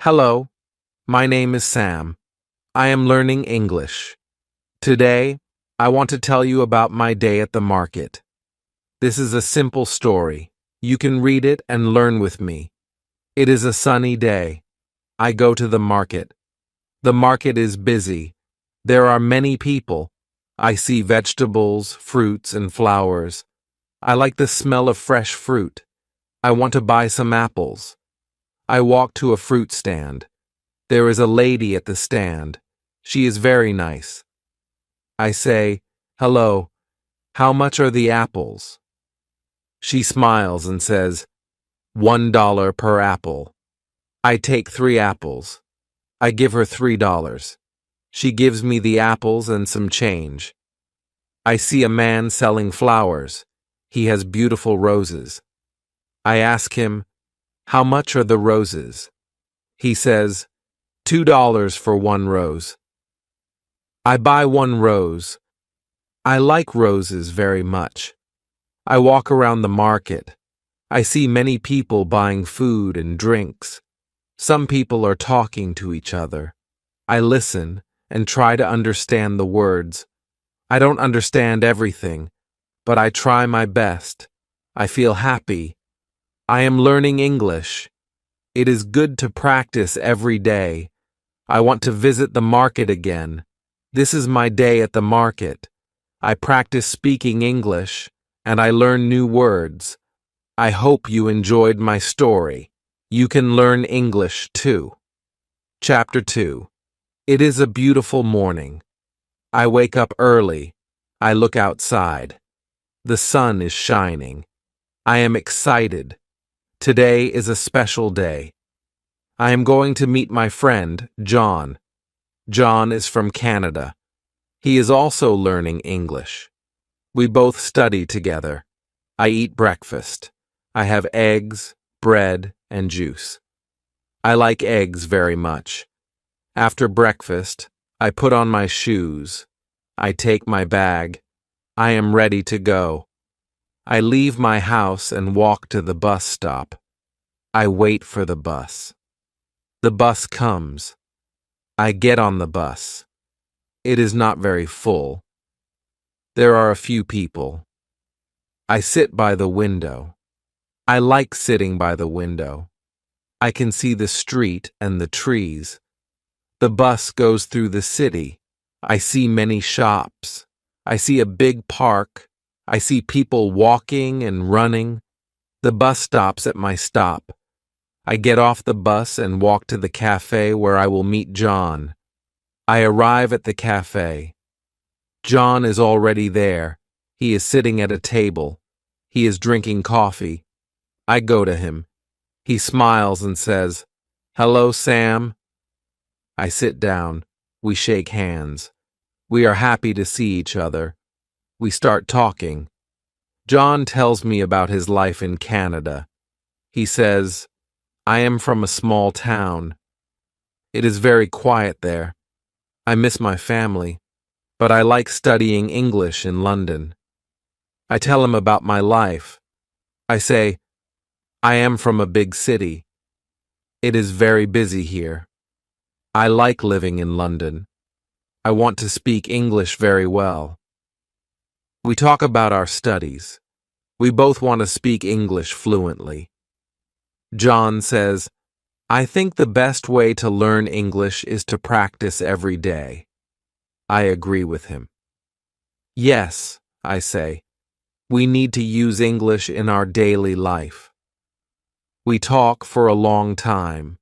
Hello, my name is Sam. I am learning English. Today, I want to tell you about my day at the market. This is a simple story. You can read it and learn with me. It is a sunny day. I go to the market. The market is busy. There are many people. I see vegetables, fruits, and flowers. I like the smell of fresh fruit. I want to buy some apples. I walk to a fruit stand. There is a lady at the stand. She is very nice. I say, "Hello, how much are the apples?" She smiles and says, $1 per apple. I take 3 apples. I give her $3. She gives me the apples and some change. I see a man selling flowers. He has beautiful roses. I ask him, "How much are the roses?" He says, $2 for 1 rose. I buy 1 rose. I like roses very much. I walk around the market. I see many people buying food and drinks. Some people are talking to each other. I listen and try to understand the words. I don't understand everything, but I try my best. I feel happy. I am learning English. It is good to practice every day. I want to visit the market again. This is my day at the market. I practice speaking English, and I learn new words. I hope you enjoyed my story. You can learn English too. Chapter 2. It is a beautiful morning. I wake up early. I look outside. The sun is shining. I am excited. Today is a special day. I am going to meet my friend, John. John is from Canada. He is also learning English. We both study together. I eat breakfast. I have eggs, bread, and juice. I like eggs very much. After breakfast, I put on my shoes. I take my bag. I am ready to go. I leave my house and walk to the bus stop. I wait for the bus. The bus comes. I get on the bus. It is not very full. There are a few people. I sit by the window. I like sitting by the window. I can see the street and the trees. The bus goes through the city. I see many shops. I see a big park. I see people walking and running. The bus stops at my stop. I get off the bus and walk to the cafe where I will meet John. I arrive at the cafe. John is already there. He is sitting at a table. He is drinking coffee. I go to him. He smiles and says, "Hello, Sam." I sit down. We shake hands. We are happy to see each other. We start talking. John tells me about his life in Canada. He says, "I am from a small town. It is very quiet there. I miss my family, but I like studying English in London." I tell him about my life. I say, "I am from a big city. It is very busy here. I like living in London. I want to speak English very well." We talk about our studies. We both want to speak English fluently. John says, "I think the best way to learn English is to practice every day." I agree with him. "Yes," I say, "we need to use English in our daily life." We talk for a long time.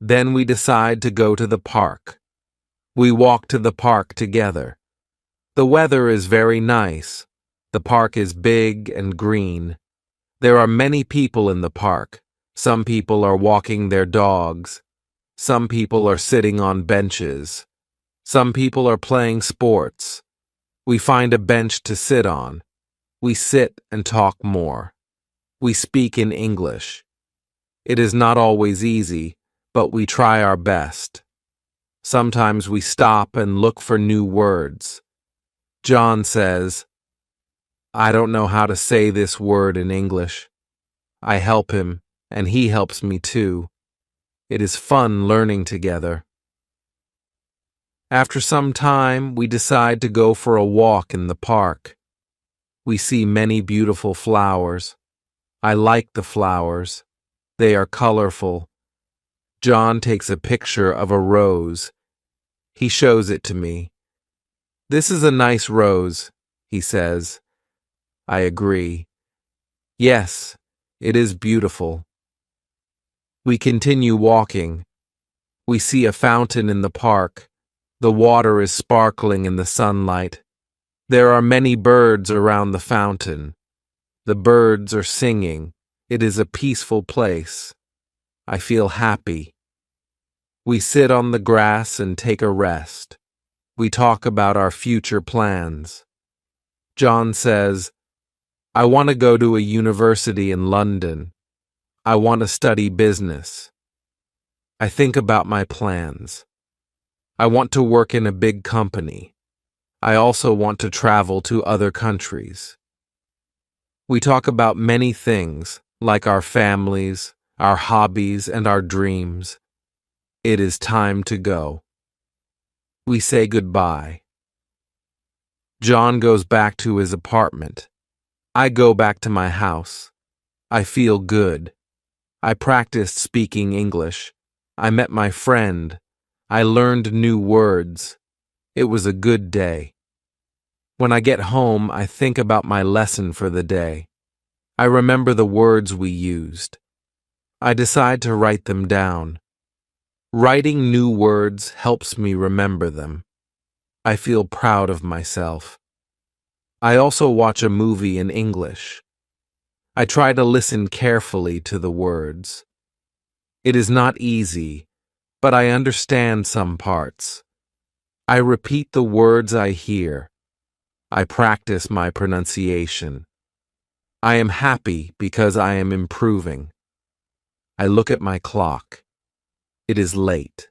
Then we decide to go to the park. We walk to the park together. The weather is very nice. The park is big and green. There are many people in the park. Some people are walking their dogs. Some people are sitting on benches. Some people are playing sports. We find a bench to sit on. We sit and talk more. We speak in English. It is not always easy, but we try our best. Sometimes we stop and look for new words. John says, "I don't know how to say this word in English." I help him, and he helps me too. It is fun learning together. After some time, we decide to go for a walk in the park. We see many beautiful flowers. I like the flowers. They are colorful. John takes a picture of a rose. He shows it to me. "This is a nice rose," he says. I agree. Yes, it is beautiful. We continue walking. We see a fountain in the park. The water is sparkling in the sunlight. There are many birds around the fountain. The birds are singing. It is a peaceful place. I feel happy. We sit on the grass and take a rest. We talk about our future plans. John says, "I want to go to a university in London. I want to study business." I think about my plans. I want to work in a big company. I also want to travel to other countries. We talk about many things, like our families, our hobbies, and our dreams. It is time to go. We say goodbye. John goes back to his apartment. I go back to my house. I feel good. I practiced speaking English. I met my friend. I learned new words. It was a good day. When I get home, I think about my lesson for the day. I remember the words we used. I decide to write them down. Writing new words helps me remember them. I feel proud of myself. I also watch a movie in English. I try to listen carefully to the words. It is not easy, but I understand some parts. I repeat the words I hear. I practice my pronunciation. I am happy because I am improving. I look at my clock. It is late.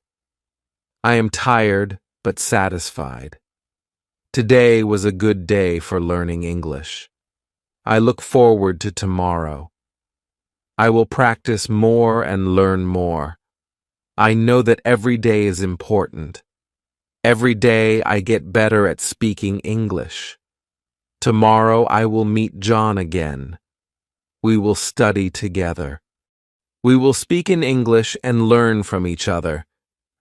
I am tired but satisfied. Today was a good day for learning English. I look forward to tomorrow. I will practice more and learn more. I know that every day is important. Every day I get better at speaking English. Tomorrow I will meet John again. We will study together. We will speak in English and learn from each other.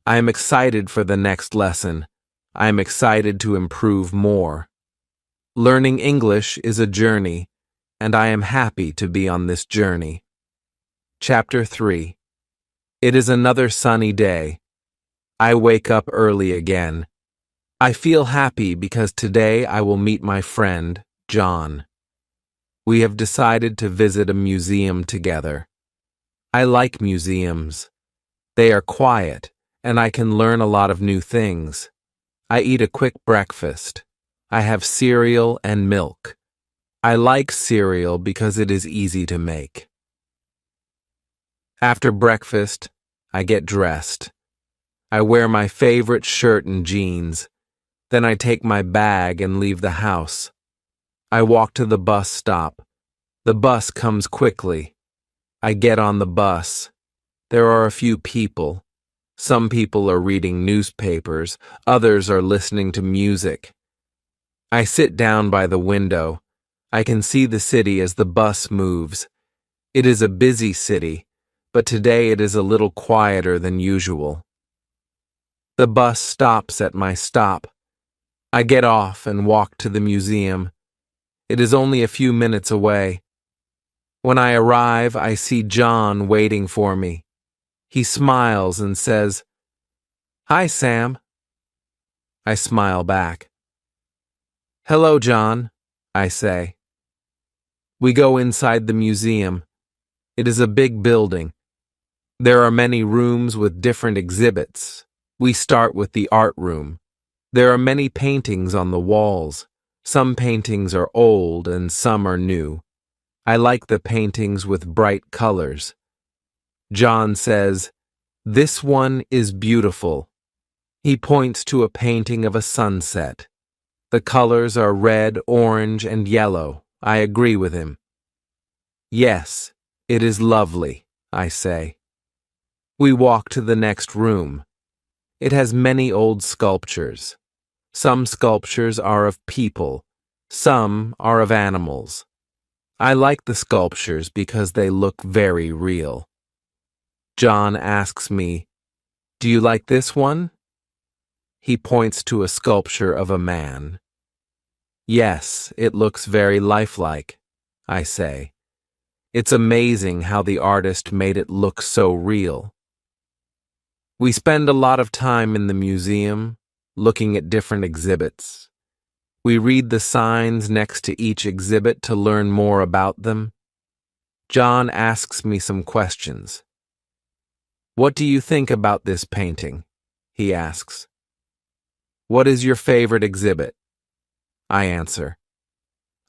I am excited for the next lesson. I am excited to improve more. Learning English is a journey, and I am happy to be on this journey. Chapter 3. It is another sunny day. I wake up early again. I feel happy because today I will meet my friend, John. We have decided to visit a museum together. I like museums. They are quiet, and I can learn a lot of new things. I eat a quick breakfast. I have cereal and milk. I like cereal because it is easy to make. After breakfast, I get dressed. I wear my favorite shirt and jeans. Then I take my bag and leave the house. I walk to the bus stop. The bus comes quickly. I get on the bus. There are a few people. Some people are reading newspapers. Others are listening to music. I sit down by the window. I can see the city as the bus moves. It is a busy city, but today it is a little quieter than usual. The bus stops at my stop. I get off and walk to the museum. It is only a few minutes away. When I arrive, I see John waiting for me. He smiles and says, "Hi, Sam." I smile back. "Hello, John," I say. We go inside the museum. It is a big building. There are many rooms with different exhibits. We start with the art room. There are many paintings on the walls. Some paintings are old and some are new. I like the paintings with bright colors. John says, "This one is beautiful." He points to a painting of a sunset. The colors are red, orange, and yellow. I agree with him. "Yes, it is lovely," I say. We walk to the next room. It has many old sculptures. Some sculptures are of people, some are of animals. I like the sculptures because they look very real. John asks me, "Do you like this one?" He points to a sculpture of a man. "Yes, it looks very lifelike," I say. "It's amazing how the artist made it look so real." We spend a lot of time in the museum, looking at different exhibits. We read the signs next to each exhibit to learn more about them. John asks me some questions. "What do you think about this painting?" he asks. "What is your favorite exhibit?" I answer.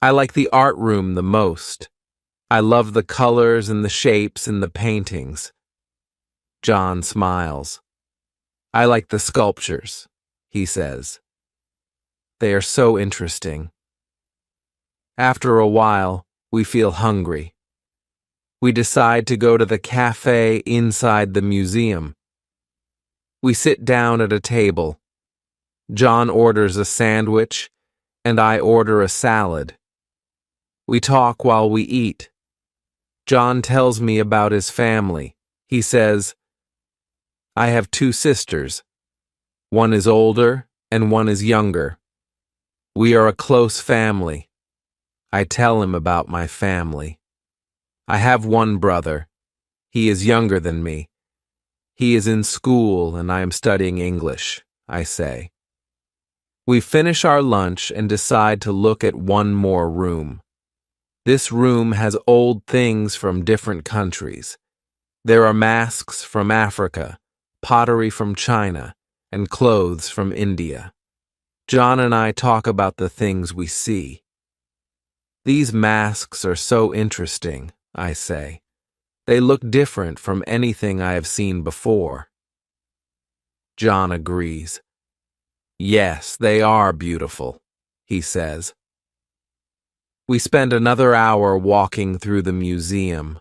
"I like the art room the most. I love the colors and the shapes in the paintings." John smiles. "I like the sculptures," he says. "They are so interesting." After a while, we feel hungry. We decide to go to the cafe inside the museum. We sit down at a table. John orders a sandwich, and I order a salad. We talk while we eat. John tells me about his family. He says, "I have 2 sisters. One is older and one is younger. We are a close family." I tell him about my family. "I have one brother. He is younger than me. He is in school and I am studying English," I say. We finish our lunch and decide to look at one more room. This room has old things from different countries. There are masks from Africa, pottery from China, and clothes from India. John and I talk about the things we see. "These masks are so interesting," I say. "They look different from anything I have seen before." John agrees. "Yes, they are beautiful," he says. We spend another hour walking through the museum,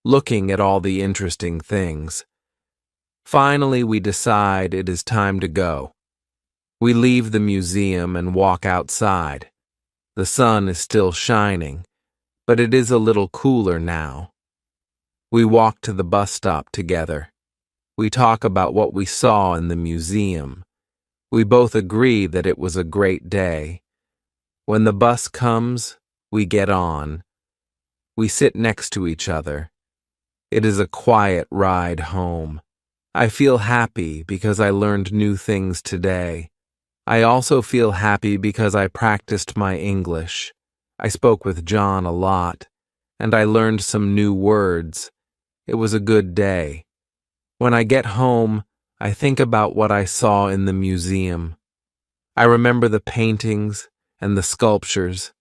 looking at all the interesting things. Finally, we decide it is time to go. We leave the museum and walk outside. The sun is still shining, but it is a little cooler now. We walk to the bus stop together. We talk about what we saw in the museum. We both agree that it was a great day. When the bus comes, we get on. We sit next to each other. It is a quiet ride home. I feel happy because I learned new things today. I also feel happy because I practiced my English. I spoke with John a lot, and I learned some new words. It was a good day. When I get home, I think about what I saw in the museum. I remember the paintings and the sculptures.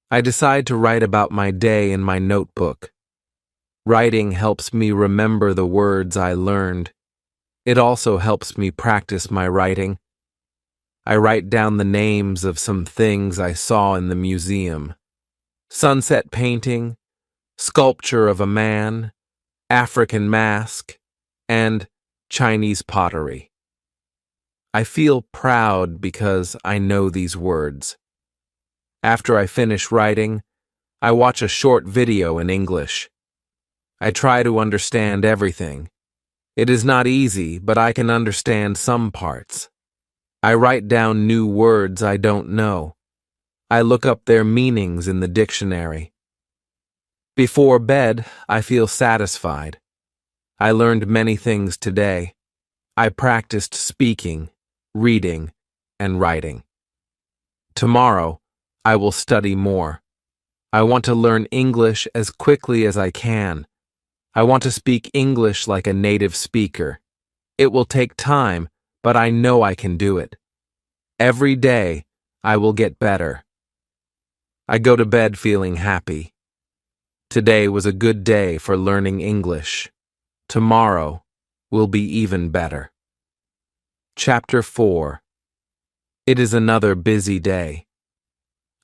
I decide to write about my day in my notebook. Writing helps me remember the words I learned. It also helps me practice my writing. I write down the names of some things I saw in the museum. Sunset painting, sculpture of a man, African mask, and Chinese pottery. I feel proud because I know these words. After I finish writing, I watch a short video in English. I try to understand everything. It is not easy, but I can understand some parts. I write down new words I don't know. I look up their meanings in the dictionary. Before bed, I feel satisfied. I learned many things today. I practiced speaking, reading, and writing. Tomorrow, I will study more. I want to learn English as quickly as I can. I want to speak English like a native speaker. It will take time, but I know I can do it. Every day, I will get better. I go to bed feeling happy. Today was a good day for learning English. Tomorrow will be even better. Chapter 4. It is another busy day.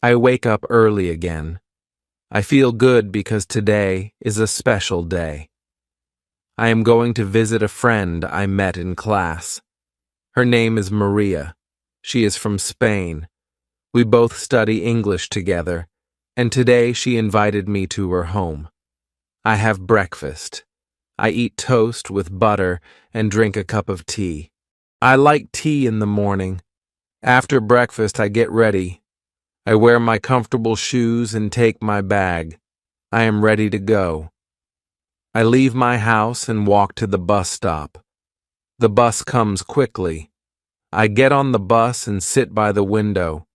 I wake up early again. I feel good because today is a special day. I am going to visit a friend I met in class. Her name is Maria. She is from Spain. We both study English together, and today she invited me to her home. I have breakfast. I eat toast with butter and drink a cup of tea. I like tea in the morning. After breakfast, I get ready. I wear my comfortable shoes and take my bag. I am ready to go. I leave my house and walk to the bus stop. The bus comes quickly. I get on the bus and sit by the window.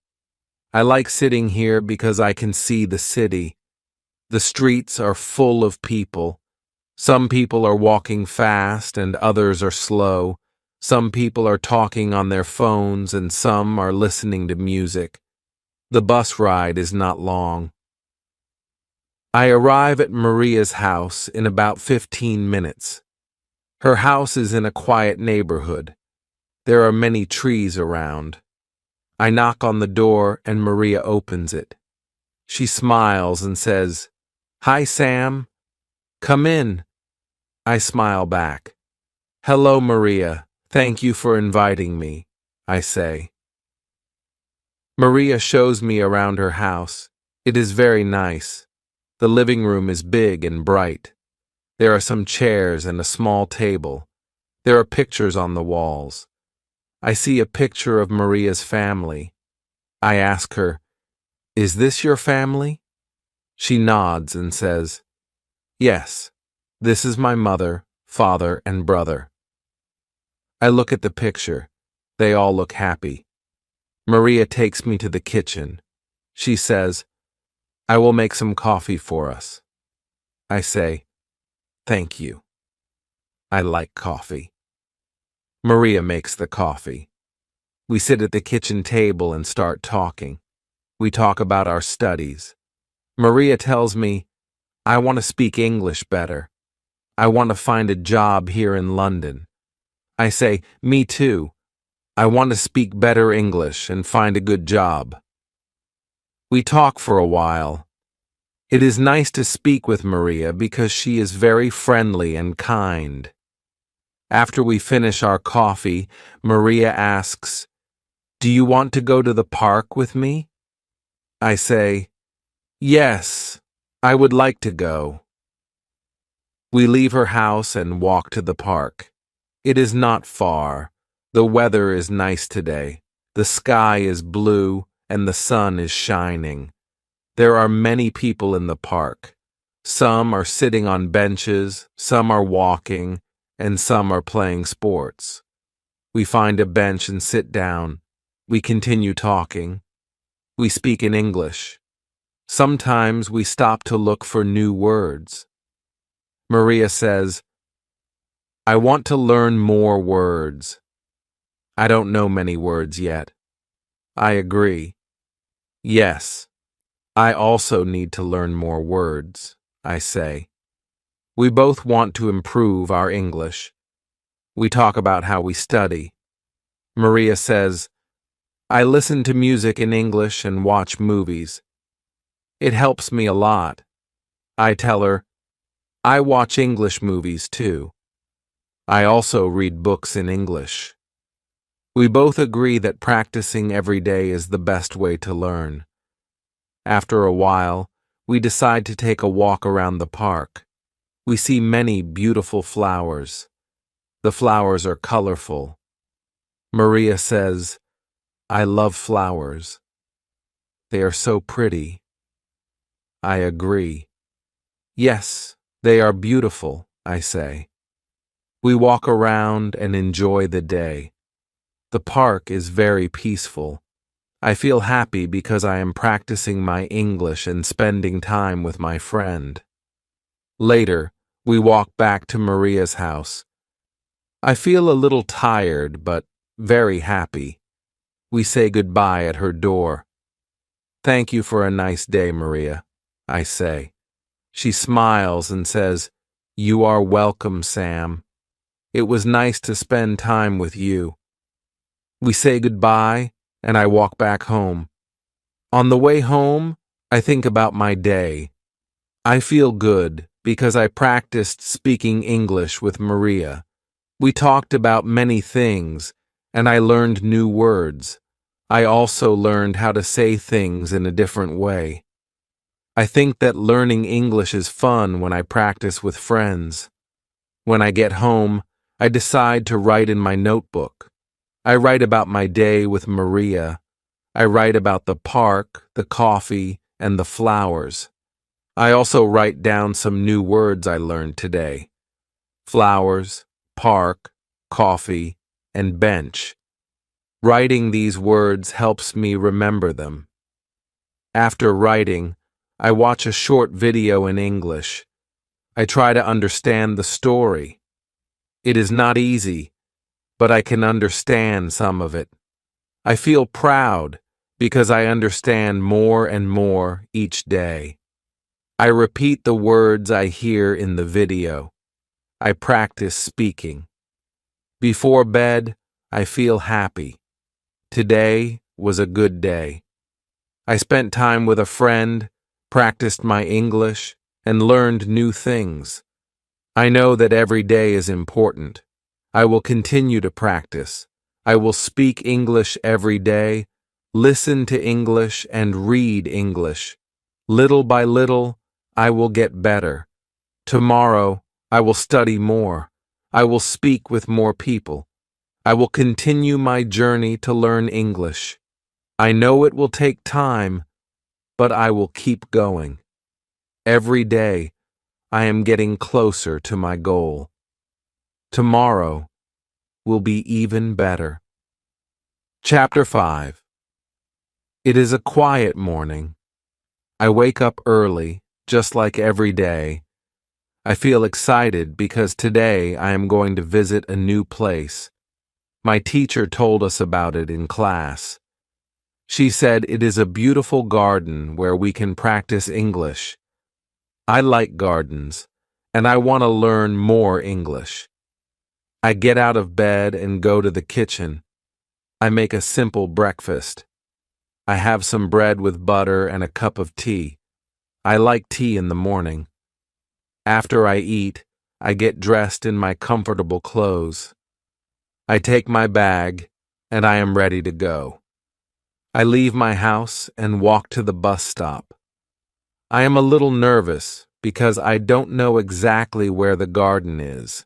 I like sitting here because I can see the city. The streets are full of people. Some people are walking fast and others are slow. Some people are talking on their phones and some are listening to music. The bus ride is not long. I arrive at Maria's house in about 15 minutes. Her house is in a quiet neighborhood. There are many trees around. I knock on the door and Maria opens it. She smiles and says, "Hi, Sam. Come in." I smile back. "Hello, Maria. Thank you for inviting me," I say. Maria shows me around her house. It is very nice. The living room is big and bright. There are some chairs and a small table. There are pictures on the walls. I see a picture of Maria's family. I ask her, "Is this your family?" She nods and says, "Yes, this is my mother, father, and brother." I look at the picture. They all look happy. Maria takes me to the kitchen. She says, "I will make some coffee for us." I say, "Thank you. I like coffee." Maria makes the coffee. We sit at the kitchen table and start talking. We talk about our studies. Maria tells me, "I want to speak English better. I want to find a job here in London." I say, "Me too. I want to speak better English and find a good job." We talk for a while. It is nice to speak with Maria because she is very friendly and kind. After we finish our coffee, Maria asks, "Do you want to go to the park with me?" I say, "Yes, I would like to go." We leave her house and walk to the park. It is not far. The weather is nice today. The sky is blue and the sun is shining. There are many people in the park. Some are sitting on benches, some are walking, and some are playing sports. We find a bench and sit down. We continue talking. We speak in English. Sometimes we stop to look for new words. Maria says, "I want to learn more words. I don't know many words yet." I agree. "Yes, I also need to learn more words," I say. We both want to improve our English. We talk about how we study. Maria says, "I listen to music in English and watch movies. It helps me a lot." I tell her, "I watch English movies too. I also read books in English." We both agree that practicing every day is the best way to learn. After a while, we decide to take a walk around the park. We see many beautiful flowers. The flowers are colorful. Maria says, "I love flowers. They are so pretty." I agree. "Yes, they are beautiful," I say. We walk around and enjoy the day. The park is very peaceful. I feel happy because I am practicing my English and spending time with my friend. Later, we walk back to Maria's house. I feel a little tired, but very happy. We say goodbye at her door. "Thank you for a nice day, Maria," I say. She smiles and says, "You are welcome, Sam. It was nice to spend time with you." We say goodbye, and I walk back home. On the way home, I think about my day. I feel good. because I practiced speaking English with Maria. We talked about many things, and I learned new words. I also learned how to say things in a different way. I think that learning English is fun when I practice with friends. When I get home, I decide to write in my notebook. I write about my day with Maria. I write about the park, the coffee, and the flowers. I also write down some new words I learned today. Flowers, park, coffee, and bench. Writing these words helps me remember them. After writing, I watch a short video in English. I try to understand the story. It is not easy, but I can understand some of it. I feel proud because I understand more and more each day. I repeat the words I hear in the video. I practice speaking. Before bed, I feel happy. Today was a good day. I spent time with a friend, practiced my English, and learned new things. I know that every day is important. I will continue to practice. I will speak English every day, listen to English, and read English. Little by little, I will get better. Tomorrow, I will study more. I will speak with more people. I will continue my journey to learn English. I know it will take time, but I will keep going. Every day, I am getting closer to my goal. Tomorrow will be even better. Chapter 5. It is a quiet morning. I wake up early, just like every day. I feel excited because today I am going to visit a new place. My teacher told us about it in class. She said it is a beautiful garden where we can practice English. I like gardens, and I want to learn more English. I get out of bed and go to the kitchen. I make a simple breakfast. I have some bread with butter and a cup of tea. I like tea in the morning. After I eat, I get dressed in my comfortable clothes. I take my bag, and I am ready to go. I leave my house and walk to the bus stop. I am a little nervous because I don't know exactly where the garden is,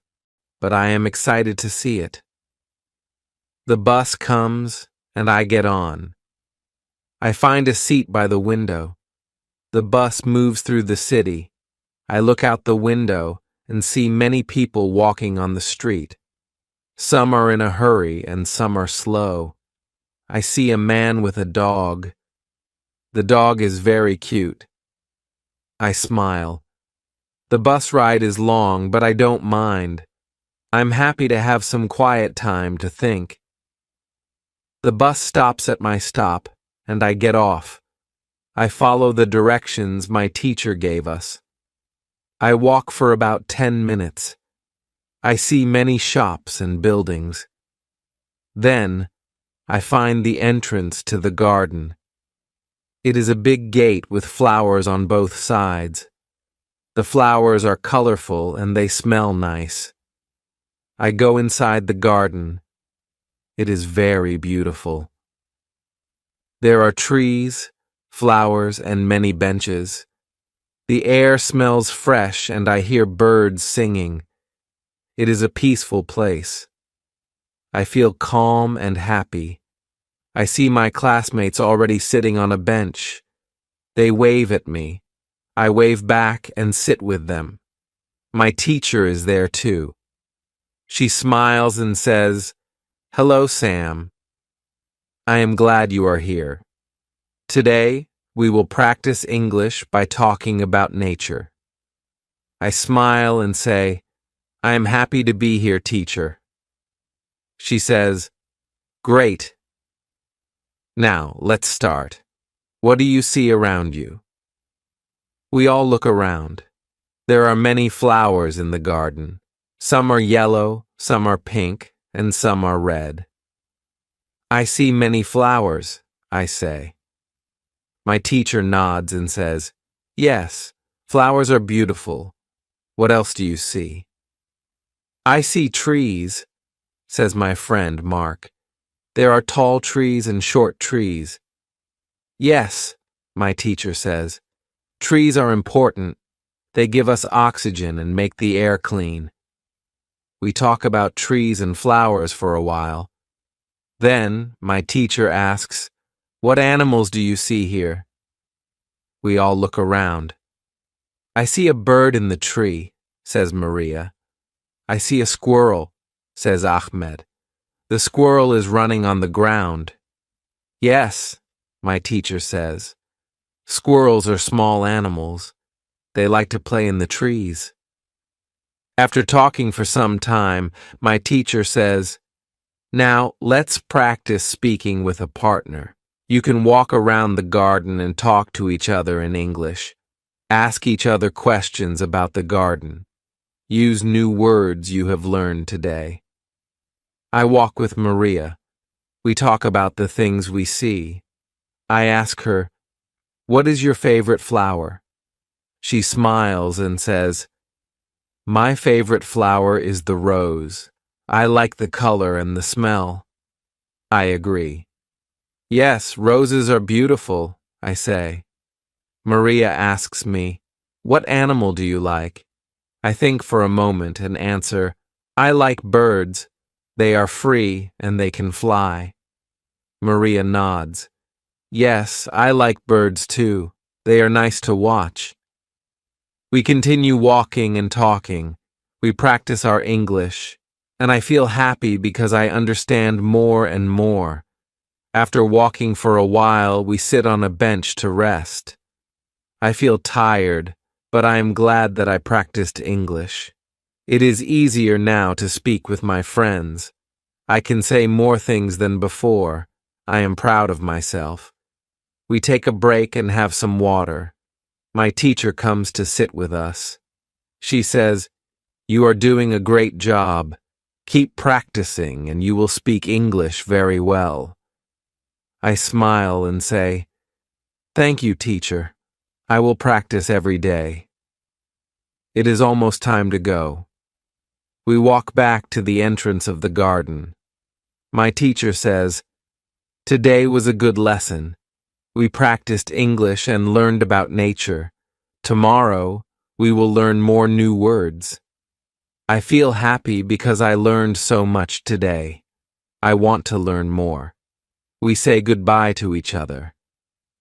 but I am excited to see it. The bus comes, and I get on. I find a seat by the window. The bus moves through the city. I look out the window and see many people walking on the street. Some are in a hurry and some are slow. I see a man with a dog. The dog is very cute. I smile. The bus ride is long, but I don't mind. I'm happy to have some quiet time to think. The bus stops at my stop, and I get off. I follow the directions my teacher gave us. I walk for about 10 minutes. I see many shops and buildings. Then, I find the entrance to the garden. It is a big gate with flowers on both sides. The flowers are colorful and they smell nice. I go inside the garden. It is very beautiful. There are trees, flowers, and many benches. The air smells fresh and I hear birds singing. It is a peaceful place. I feel calm and happy. I see my classmates already sitting on a bench. They wave at me. I wave back and sit with them. My teacher is there too. She smiles and says, "Hello, Sam. I am glad you are here. Today, we will practice English by talking about nature." I smile and say, "I am happy to be here, teacher." She says, "Great. Now, let's start. What do you see around you?" We all look around. There are many flowers in the garden. Some are yellow, some are pink, and some are red. "I see many flowers," I say. My teacher nods and says, "Yes, flowers are beautiful. What else do you see? I see trees, says my friend Mark. There are tall trees and short trees. Yes, my teacher says. Trees are important. They give us oxygen and make the air clean. We talk about trees and flowers for a while. Then, my teacher asks, "What animals do you see here?" We all look around. "I see a bird in the tree," says Maria. "I see a squirrel," says Ahmed. "The squirrel is running on the ground." "Yes," my teacher says. "Squirrels are small animals. They like to play in the trees." After talking for some time, my teacher says, "Now, let's practice speaking with a partner. You can walk around the garden and talk to each other in English. Ask each other questions about the garden. Use new words you have learned today." I walk with Maria. We talk about the things we see. I ask her, "What is your favorite flower?" She smiles and says, "My favorite flower is the rose. I like the color and the smell." I agree. "Yes, roses are beautiful," I say. Maria asks me, "What animal do you like?" I think for a moment and answer, "I like birds. They are free and they can fly." Maria nods. "Yes, I like birds too. They are nice to watch." We continue walking and talking. We practice our English, and I feel happy because I understand more and more. After walking for a while, we sit on a bench to rest. I feel tired, but I am glad that I practiced English. It is easier now to speak with my friends. I can say more things than before. I am proud of myself. We take a break and have some water. My teacher comes to sit with us. She says, "You are doing a great job. Keep practicing and you will speak English very well." I smile and say, "Thank you, teacher. I will practice every day." It is almost time to go. We walk back to the entrance of the garden. My teacher says, "Today was a good lesson. We practiced English and learned about nature. Tomorrow, we will learn more new words." I feel happy because I learned so much today. I want to learn more. We say goodbye to each other.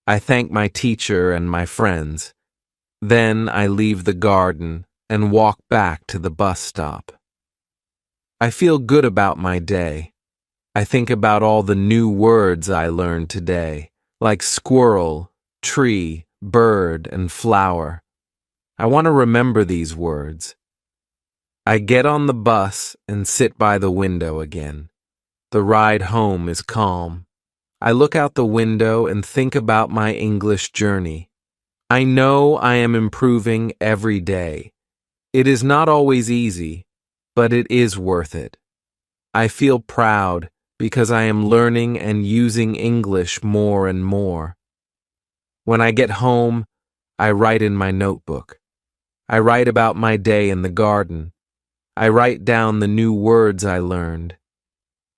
I thank my teacher and my friends. Then I leave the garden and walk back to the bus stop. I feel good about my day. I think about all the new words I learned today, like squirrel, tree, bird, and flower. I want to remember these words. I get on the bus and sit by the window again. The ride home is calm. I look out the window and think about my English journey. I know I am improving every day. It is not always easy, but it is worth it. I feel proud because I am learning and using English more and more. When I get home, I write in my notebook. I write about my day in the garden. I write down the new words I learned.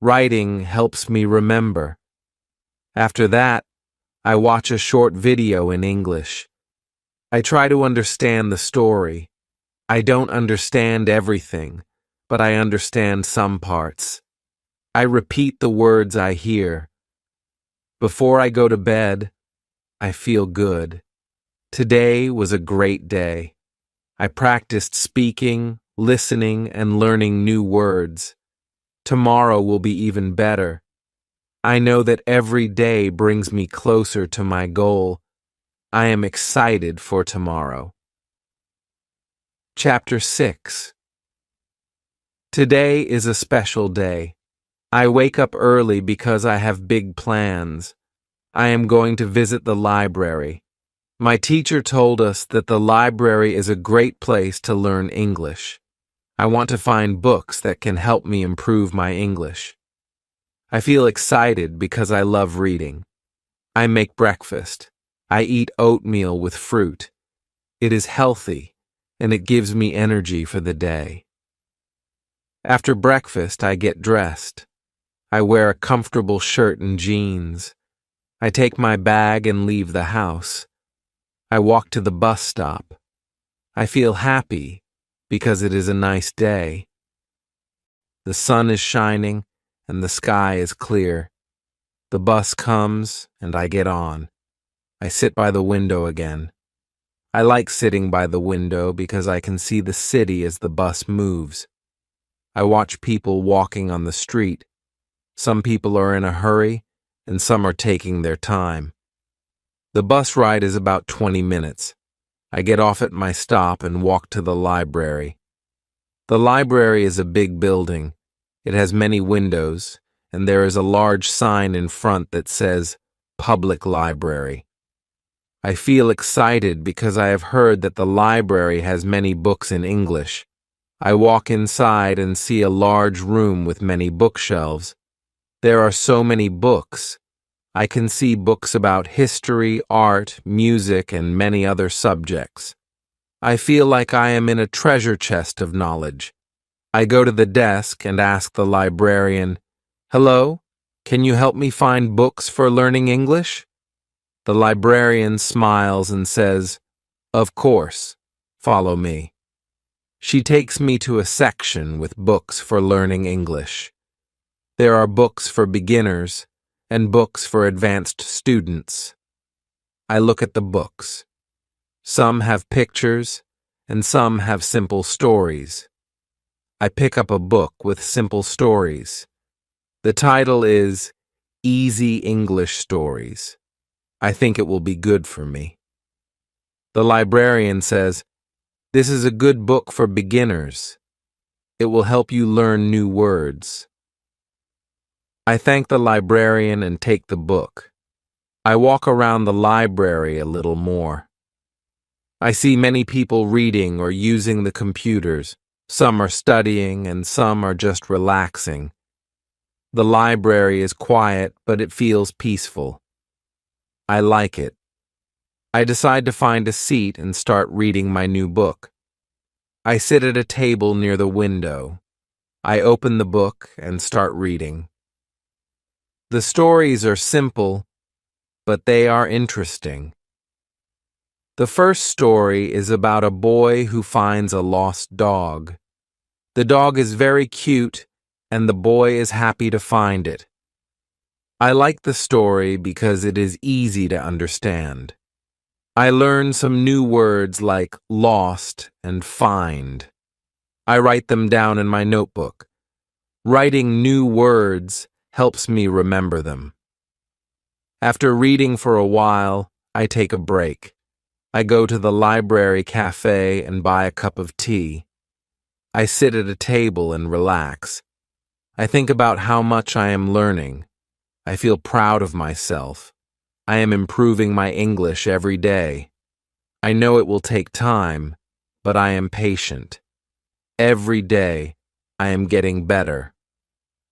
Writing helps me remember. After that, I watch a short video in English. I try to understand the story. I don't understand everything, but I understand some parts. I repeat the words I hear. Before I go to bed, I feel good. Today was a great day. I practiced speaking, listening, and learning new words. Tomorrow will be even better. I know that every day brings me closer to my goal. I am excited for tomorrow. Chapter 6. Today is a special day. I wake up early because I have big plans. I am going to visit the library. My teacher told us that the library is a great place to learn English. I want to find books that can help me improve my English. I feel excited because I love reading. I make breakfast. I eat oatmeal with fruit. It is healthy, and it gives me energy for the day. After breakfast, I get dressed. I wear a comfortable shirt and jeans. I take my bag and leave the house. I walk to the bus stop. I feel happy because it is a nice day. The sun is shining and the sky is clear. The bus comes and I get on. I sit by the window again. I like sitting by the window because I can see the city as the bus moves. I watch people walking on the street. Some people are in a hurry and some are taking their time. The bus ride is about 20 minutes. I get off at my stop and walk to the library. The library is a big building. It has many windows, and there is a large sign in front that says, Public Library. I feel excited because I have heard that the library has many books in English. I walk inside and see a large room with many bookshelves. There are so many books. I can see books about history, art, music, and many other subjects. I feel like I am in a treasure chest of knowledge. I go to the desk and ask the librarian, "Hello, can you help me find books for learning English?" The librarian smiles and says, "Of course, follow me." She takes me to a section with books for learning English. There are books for beginners and books for advanced students. I look at the books. Some have pictures and some have simple stories. I pick up a book with simple stories. The title is Easy English Stories. I think it will be good for me. The librarian says, "This is a good book for beginners. It will help you learn new words." I thank the librarian and take the book. I walk around the library a little more. I see many people reading or using the computers. Some are studying and some are just relaxing. The library is quiet, but it feels peaceful. I like it. I decide to find a seat and start reading my new book. I sit at a table near the window. I open the book and start reading. The stories are simple, but they are interesting. The first story is about a boy who finds a lost dog. The dog is very cute, and the boy is happy to find it. I like the story because it is easy to understand. I learn some new words like lost and find. I write them down in my notebook. Writing new words helps me remember them. After reading for a while, I take a break. I go to the library cafe and buy a cup of tea. I sit at a table and relax. I think about how much I am learning. I feel proud of myself. I am improving my English every day. I know it will take time, but I am patient. Every day, I am getting better.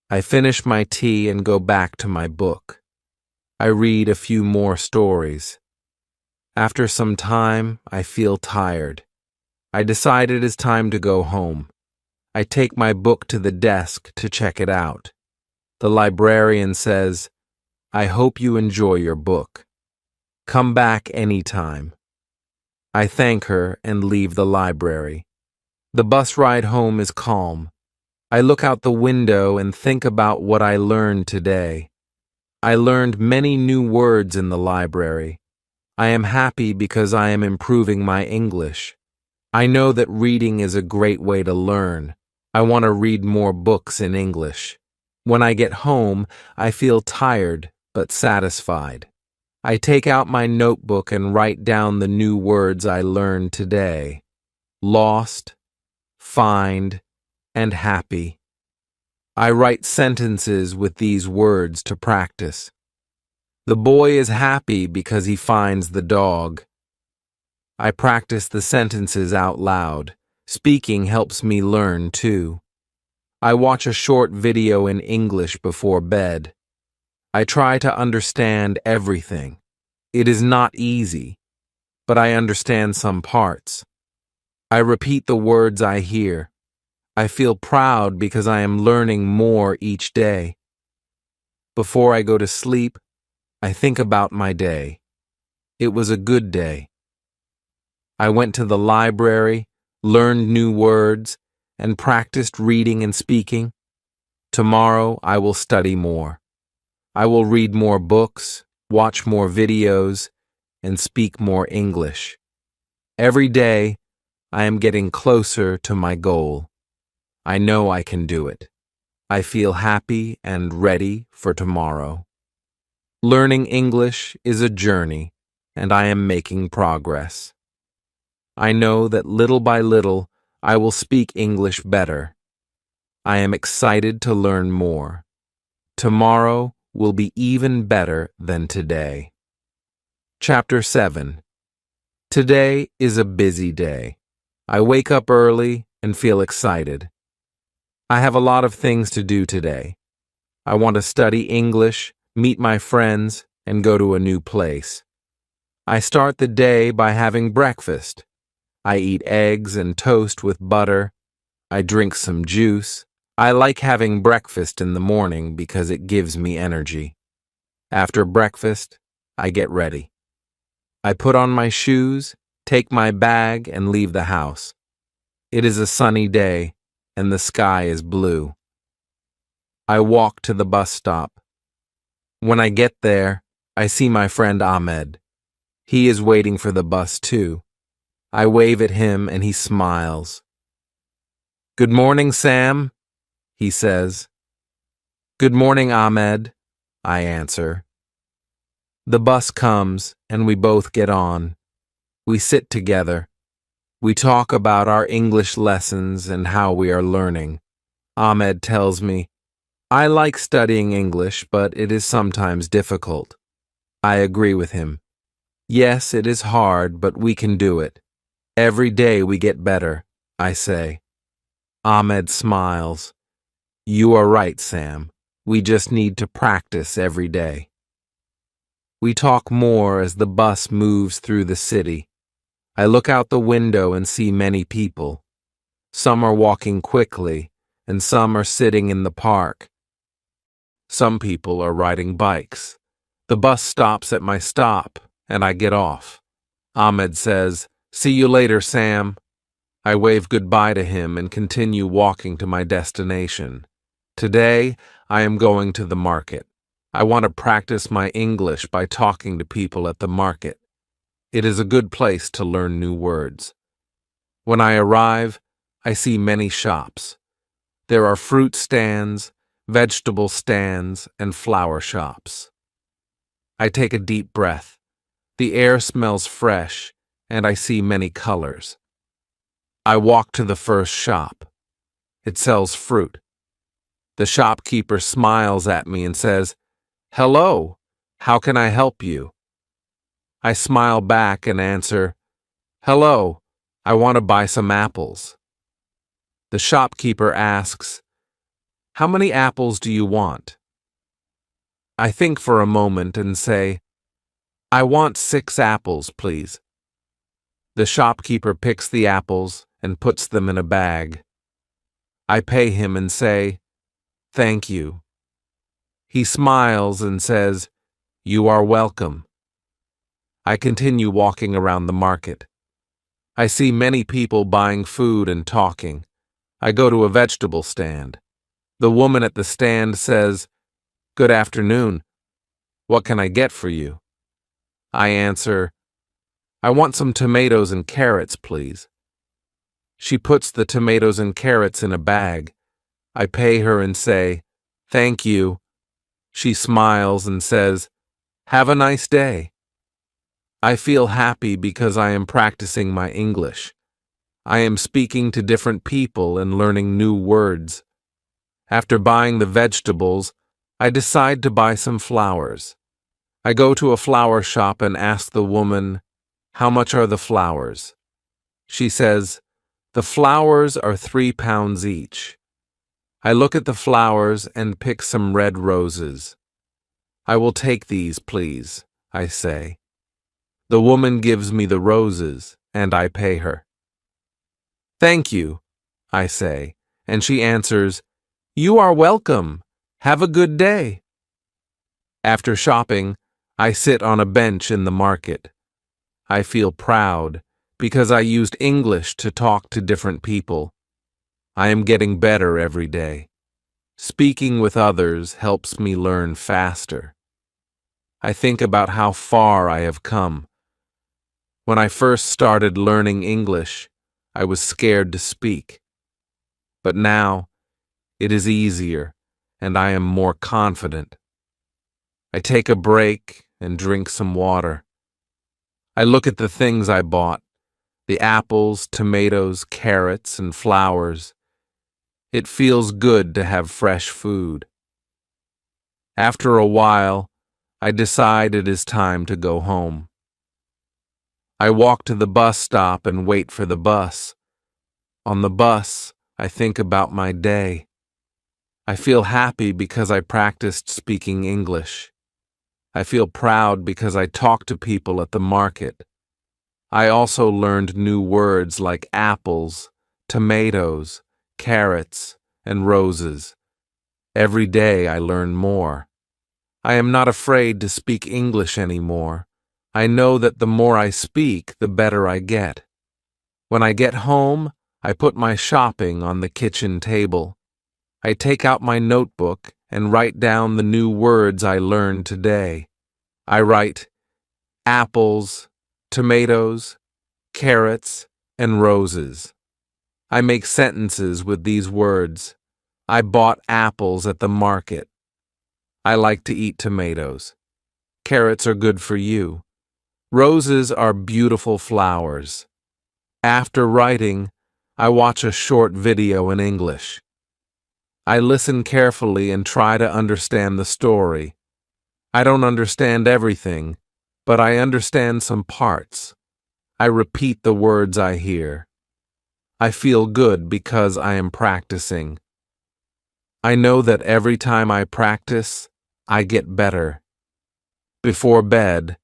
I finish my tea and go back to my book. I read a few more stories. After some time, I feel tired. I decide it is time to go home. I take my book to the desk to check it out. The librarian says, "I hope you enjoy your book. Come back anytime." I thank her and leave the library. The bus ride home is calm. I look out the window and think about what I learned today. I learned many new words in the library. I am happy because I am improving my English. I know that reading is a great way to learn. I want to read more books in English. When I get home, I feel tired but satisfied. I take out my notebook and write down the new words I learned today. Lost, find, and happy. I write sentences with these words to practice. The boy is happy because he finds the dog. I practice the sentences out loud. Speaking helps me learn too. I watch a short video in English before bed. I try to understand everything. It is not easy, but I understand some parts. I repeat the words I hear. I feel proud because I am learning more each day. Before I go to sleep, I think about my day. It was a good day. I went to the library, learned new words, and practiced reading and speaking. Tomorrow I will study more. I will read more books, watch more videos, and speak more English. Every day, I am getting closer to my goal. I know I can do it. I feel happy and ready for tomorrow. Learning English is a journey, and I am making progress. I know that little by little, I will speak English better. I am excited to learn more. Tomorrow will be even better than today. Chapter 7. Today is a busy day. I wake up early and feel excited. I have a lot of things to do today. I want to study English, meet my friends, and go to a new place. I start the day by having breakfast. I eat eggs and toast with butter. I drink some juice. I like having breakfast in the morning because it gives me energy. After breakfast, I get ready. I put on my shoes, take my bag, and leave the house. It is a sunny day, and the sky is blue. I walk to the bus stop. When I get there, I see my friend Ahmed. He is waiting for the bus too. I wave at him and he smiles. "Good morning, Sam," he says. "Good morning, Ahmed," I answer. The bus comes and we both get on. We sit together. We talk about our English lessons and how we are learning. Ahmed tells me, "I like studying English, but it is sometimes difficult." I agree with him. Yes, it is hard, but we can do it. Every day we get better, I say. Ahmed smiles. "You are right, Sam. We just need to practice every day." We talk more as the bus moves through the city. I look out the window and see many people. Some are walking quickly, and some are sitting in the park. Some people are riding bikes. The bus stops at my stop, and I get off. Ahmed says, "See you later, Sam." I wave goodbye to him and continue walking to my destination. Today, I am going to the market. I want to practice my English by talking to people at the market. It is a good place to learn new words. When I arrive, I see many shops. There are fruit stands, vegetable stands, and flower shops. I take a deep breath. The air smells fresh, and I see many colors. I walk to the first shop. It sells fruit. The shopkeeper smiles at me and says, "Hello, how can I help you?" I smile back and answer, "Hello, I want to buy some apples." The shopkeeper asks, "How many apples do you want?" I think for a moment and say, "I want 6 apples, please." The shopkeeper picks the apples and puts them in a bag. I pay him and say, "Thank you." He smiles and says, "You are welcome." I continue walking around the market. I see many people buying food and talking. I go to a vegetable stand. The woman at the stand says, "Good afternoon. What can I get for you?" I answer, "I want some tomatoes and carrots, please." She puts the tomatoes and carrots in a bag. I pay her and say, "Thank you." She smiles and says, "Have a nice day." I feel happy because I am practicing my English. I am speaking to different people and learning new words. After buying the vegetables, I decide to buy some flowers. I go to a flower shop and ask the woman, "How much are the flowers?" She says, "The flowers are 3 pounds each." I look at the flowers and pick some red roses. "I will take these, please," I say. The woman gives me the roses, and I pay her. Thank you, I say, and she answers, You are welcome. Have a good day. After shopping, I sit on a bench in the market. I feel proud because I used English to talk to different people. I am getting better every day. Speaking with others helps me learn faster. I think about how far I have come. When I first started learning English, I was scared to speak. But now, it is easier, and I am more confident. I take a break and drink some water. I look at the things I bought, the apples, tomatoes, carrots, and flowers. It feels good to have fresh food. After a while, I decide it is time to go home. I walk to the bus stop and wait for the bus. On the bus, I think about my day. I feel happy because I practiced speaking English. I feel proud because I talked to people at the market. I also learned new words like apples, tomatoes, carrots, and roses. Every day I learn more. I am not afraid to speak English anymore. I know that the more I speak, the better I get. When I get home, I put my shopping on the kitchen table. I take out my notebook and write down the new words I learned today. I write apples, tomatoes, carrots, and roses. I make sentences with these words. I bought apples at the market. I like to eat tomatoes. Carrots are good for you. Roses are beautiful flowers. After writing, I watch a short video in English. I listen carefully and try to understand the story. I don't understand everything, but I understand some parts. I repeat the words I hear. I feel good because I am practicing. I know that every time I practice, I get better. Before bed,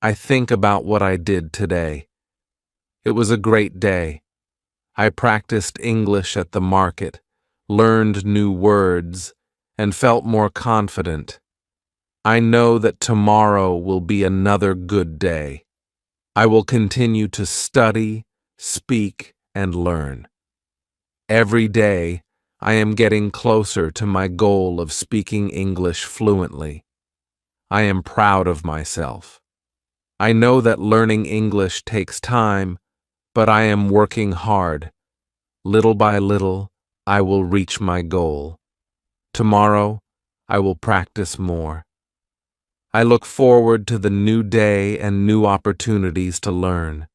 I think about what I did today. It was a great day. I practiced English at the market, learned new words, and felt more confident. I know that tomorrow will be another good day. I will continue to study, speak, and learn. Every day, I am getting closer to my goal of speaking English fluently. I am proud of myself. I know that learning English takes time, but I am working hard. Little by little, I will reach my goal. Tomorrow, I will practice more. I look forward to the new day and new opportunities to learn.